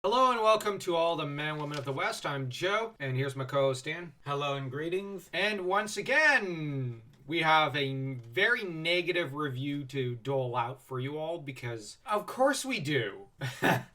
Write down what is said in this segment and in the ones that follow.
Hello and welcome to all the men and women of the West. I'm Joe, and here's my co-host Dan. Hello and greetings. And once again, we have a very negative review to dole out for you all because, of course we do.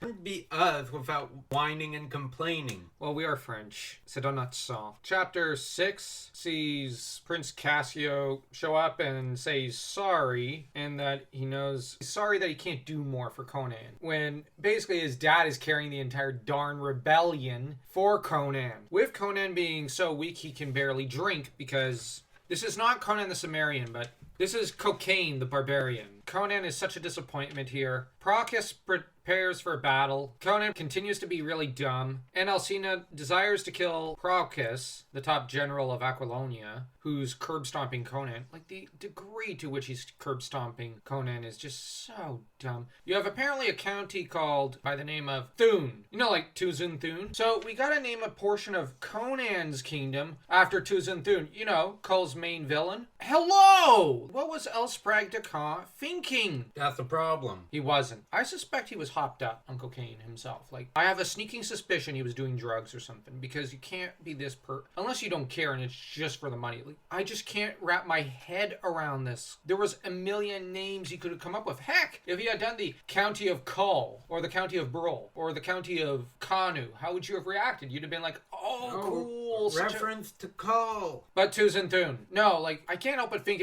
Wouldn't be us without whining and complaining. Well, we are French, c'est dans notre sang. Chapter 6 sees Prince Cassio show up and say he's sorry, and that he's sorry that he can't do more for Conan, when basically his dad is carrying the entire darn rebellion for Conan. With Conan being so weak he can barely drink, because this is not Conan the Cimmerian, but this is Cocaine the Barbarian. Conan is such a disappointment here. Procus prepares for a battle. Conan continues to be really dumb. And Alcina desires to kill Procus, the top general of Aquilonia, who's curb-stomping Conan. Like, the degree to which he's curb-stomping Conan is just so dumb. You have apparently a county called by the name of Thun. You know, like Tuzun Thun? So we gotta name a portion of Conan's kingdom after Tuzun Thun. You know, Kull's main villain. Hello! What was Elsprag de Caen thinking? That's the problem. He wasn't. I suspect he was hopped up on cocaine himself. Like, I have a sneaking suspicion he was doing drugs or something, because you can't be this unless you don't care and it's just for the money. Like, I just can't wrap my head around this. There was a million names he could have come up with. Heck, if he had done the county of Kull, or the county of Brul, or the county of Kanu, how would you have reacted? You'd have been like, oh, cool. Reference to Kull. But Tuzun Thun. No, like, I can't help but think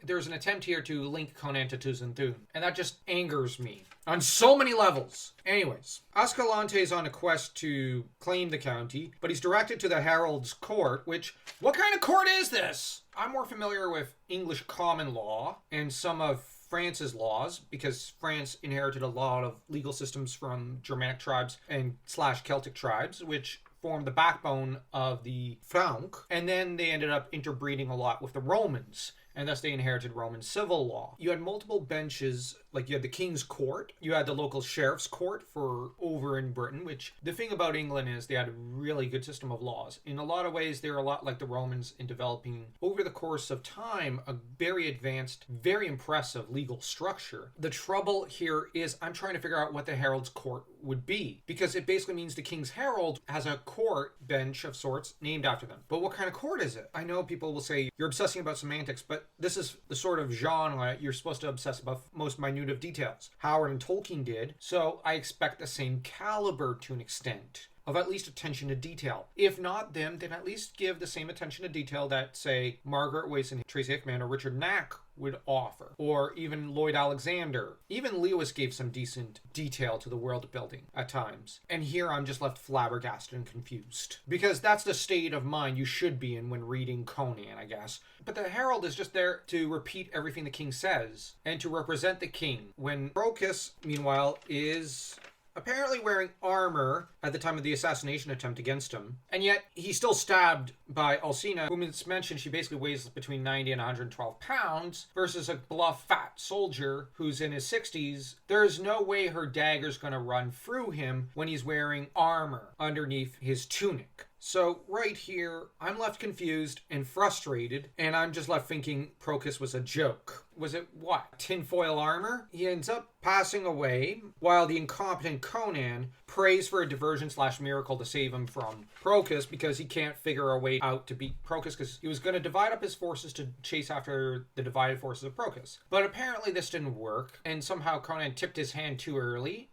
there's an attempt here to link Conan to Tuzun Thun. And that just angers me on so many levels. Anyways, Ascalante is on a quest to claim the county, but he's directed to the Herald's Court, which, what kind of court is this? I'm more familiar with English common law and some of France's laws, because France inherited a lot of legal systems from Germanic tribes and / Celtic tribes, which formed the backbone of the Franc, and then they ended up interbreeding a lot with the Romans, and thus they inherited Roman civil law. You had multiple benches, like you had the King's Court, you had the local Sheriff's Court for over in Britain, which the thing about England is they had a really good system of laws. In a lot of ways, they're a lot like the Romans in developing, over the course of time, a very advanced, very impressive legal structure. The trouble here is I'm trying to figure out what the Herald's Court would be, because it basically means the King's Herald has a court bench of sorts named after them. But what kind of court is it? I know people will say you're obsessing about semantics, but this is the sort of genre you're supposed to obsess about most minute of details. Howard and Tolkien did, so I expect the same caliber to an extent of at least attention to detail. If not them, then at least give the same attention to detail that, say, Margaret Weiss and Tracy Hickman or Richard Knack would offer, or even Lloyd Alexander. Even Lewis gave some decent detail to the world building at times. And here I'm just left flabbergasted and confused, because that's the state of mind you should be in when reading Conan, I guess. But the Herald is just there to repeat everything the king says and to represent the king, when Procus, meanwhile, is apparently wearing armor at the time of the assassination attempt against him. And yet, he's still stabbed by Alcina, whom it's mentioned she basically weighs between 90 and 112 pounds, versus a bluff, fat soldier who's in his 60s. There's no way her dagger's gonna run through him when he's wearing armor underneath his tunic. So right here, I'm left confused and frustrated, and I'm just left thinking Procus was a joke. Was it what? Tinfoil armor? He ends up passing away, while the incompetent Conan prays for a diversion / miracle to save him from Procus, because he can't figure a way out to beat Procus, because he was going to divide up his forces to chase after the divided forces of Procus. But apparently this didn't work, and somehow Conan tipped his hand too early,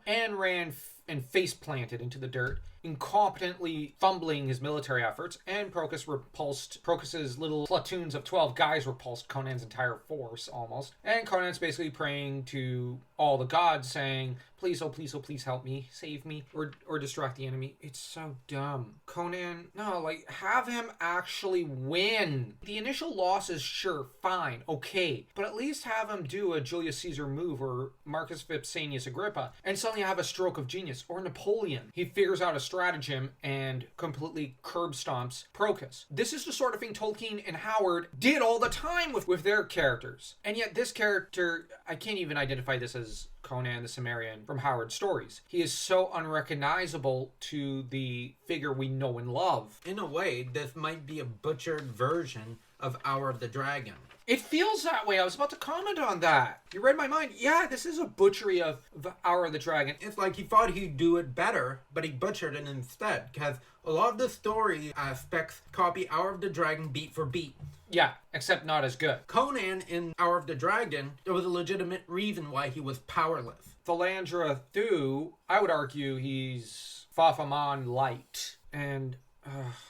and ran and face planted into the dirt, incompetently fumbling his military efforts, and Procus's little platoons of 12 guys repulsed Conan's entire force, almost. And Conan's basically praying to all the gods, saying, please, oh please, oh please help me, save me, or distract the enemy. It's so dumb. Conan, no, like, have him actually win. The initial loss is sure, fine, okay, but at least have him do a Julius Caesar move, or Marcus Vipsanius Agrippa, and suddenly have a stroke of genius, or Napoleon. He figures out a stratagem and completely curb stomps Procus. This is the sort of thing Tolkien and Howard did all the time with their characters. And yet this character, I can't even identify this as Conan the Cimmerian from Howard's stories. He is so unrecognizable to the figure we know and love. In a way, this might be a butchered version of Hour of the Dragon. It feels that way. I was about to comment on that. You read my mind. Yeah, this is a butchery of Hour of the Dragon. It's like he thought he'd do it better, but he butchered it instead. Because a lot of the story aspects copy Hour of the Dragon beat for beat. Yeah, except not as good. Conan in Hour of the Dragon, there was a legitimate reason why he was powerless. Thalandra Thu, I would argue he's Fafaman light. And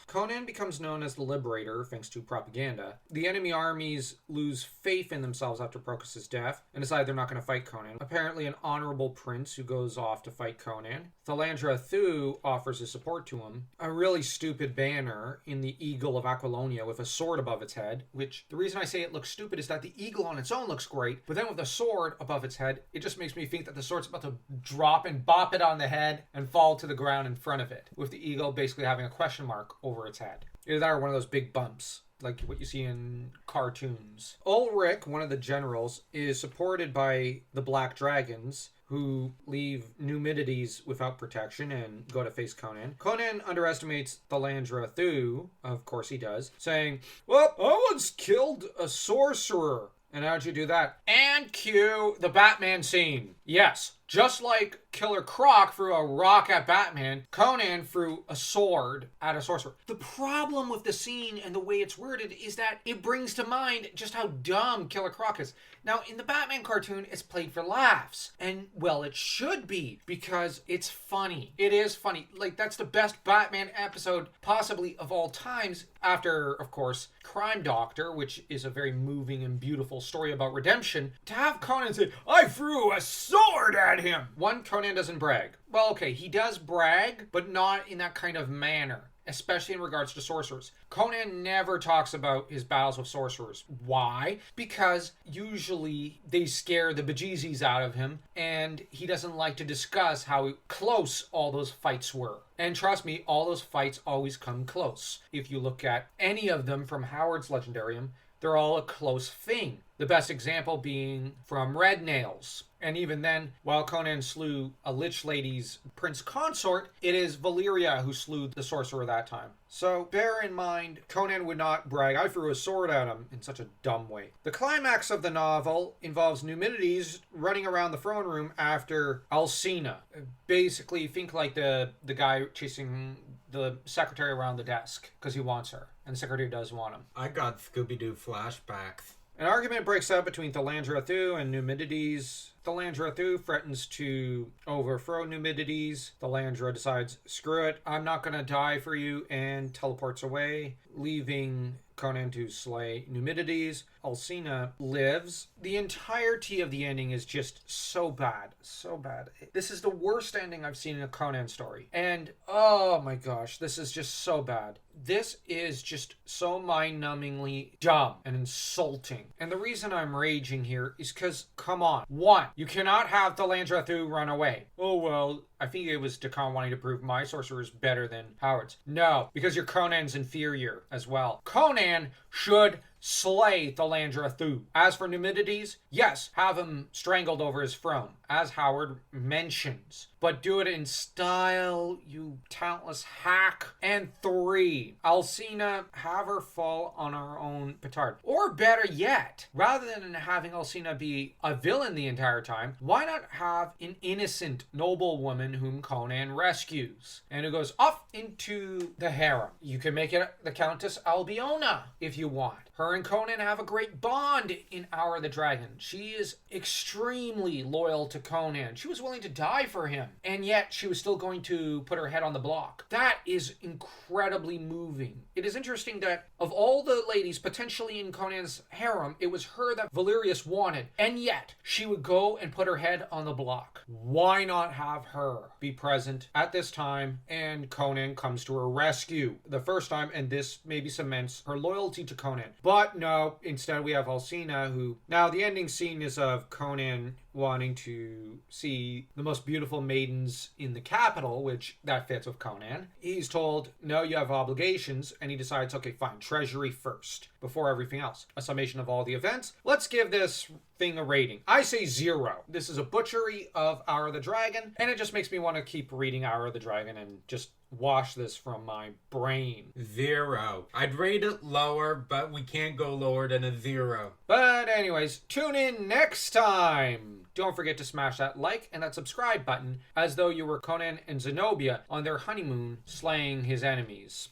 Conan becomes known as the Liberator thanks to propaganda. The enemy armies lose faith in themselves after Procus's death and decide they're not going to fight Conan. Apparently an honorable prince who goes off to fight Conan. Thalandra Thu offers his support to him. A really stupid banner in the Eagle of Aquilonia with a sword above its head, which the reason I say it looks stupid is that the eagle on its own looks great, but then with the sword above its head, it just makes me think that the sword's about to drop and bop it on the head and fall to the ground in front of it, with the eagle basically having a question mark over its head. Either that or one of those big bumps, like what you see in cartoons. Ulrich, one of the generals, is supported by the Black Dragons, who leave Numidides without protection and go to face Conan. Conan underestimates Thalandra Thu, of course he does, saying, "Well, I once killed a sorcerer." And how'd you do that? And cue the Batman scene. Yes, just like Killer Croc threw a rock at Batman, Conan threw a sword at a sorcerer. The problem with the scene and the way it's worded is that it brings to mind just how dumb Killer Croc is. Now, in the Batman cartoon, it's played for laughs. And, well, it should be, because it's funny. It is funny. Like, that's the best Batman episode possibly of all times, after, of course, Crime Doctor, which is a very moving and beautiful story about redemption. To have Conan say, "I threw a sword at him!" One, Conan doesn't brag. Well, okay, he does brag, but not in that kind of manner, especially in regards to sorcerers. Conan never talks about his battles with sorcerers. Why? Because usually they scare the bejesus out of him, and he doesn't like to discuss how close all those fights were. And trust me, all those fights always come close. If you look at any of them from Howard's Legendarium, they're all a close thing. The best example being from Red Nails. And even then, while Conan slew a Lich Lady's prince consort, it is Valyria who slew the sorcerer that time. So bear in mind, Conan would not brag, "I threw a sword at him," in such a dumb way. The climax of the novel involves Numidides running around the throne room after Alcina. Basically, think like the guy chasing the secretary around the desk because he wants her. And the secretary does want him. I got Scooby-Doo flashbacks. An argument breaks out between Thalandra Thu and Numidides. Thalandra Thu threatens to overthrow Numidides. Thalandra decides, "Screw it, I'm not going to die for you," and teleports away, leaving Conan to slay Numidides. Alcina lives. The entirety of the ending is just so bad. So bad. This is the worst ending I've seen in a Conan story. And, oh my gosh, this is just so bad. This is just so mind-numbingly dumb and insulting. And the reason I'm raging here is because, come on. One, you cannot have Thalandra Thu run away. Oh, well, I think it was Dakan wanting to prove my sorcerer is better than Howard's. No, because your Conan's inferior as well. Conan should slay Thalandra Thu. As for Numidides, yes, have him strangled over his throne, as Howard mentions. But do it in style, you talentless hack. And 3, Alcina, have her fall on her own petard. Or better yet, rather than having Alcina be a villain the entire time, why not have an innocent noblewoman whom Conan rescues and who goes off into the harem? You can make it the Countess Albiona if you want. Her and Conan have a great bond in Hour of the Dragon. She is extremely loyal to Conan. She was willing to die for him, and yet she was still going to put her head on the block. That is incredibly moving. It is interesting that of all the ladies potentially in Conan's harem, it was her that Valerius wanted, and yet she would go and put her head on the block. Why not have her be present at this time, and Conan comes to her rescue the first time, and this maybe cements her loyalty to Conan. But no, instead we have Alcina, who... Now, the ending scene is of Conan wanting to see the most beautiful maidens in the capital, which that fits with Conan. He's told, no, you have obligations, and he decides, okay, fine, treasury first, before everything else. A summation of all the events. Let's give this thing a rating. I say 0. This is a butchery of Hour of the Dragon, and it just makes me want to keep reading Hour of the Dragon and just wash this from my brain. 0. I'd rate it lower, but we can't go lower than a 0. But anyways, tune in next time. Don't forget to smash that like and that subscribe button as though you were Conan and Zenobia on their honeymoon slaying his enemies.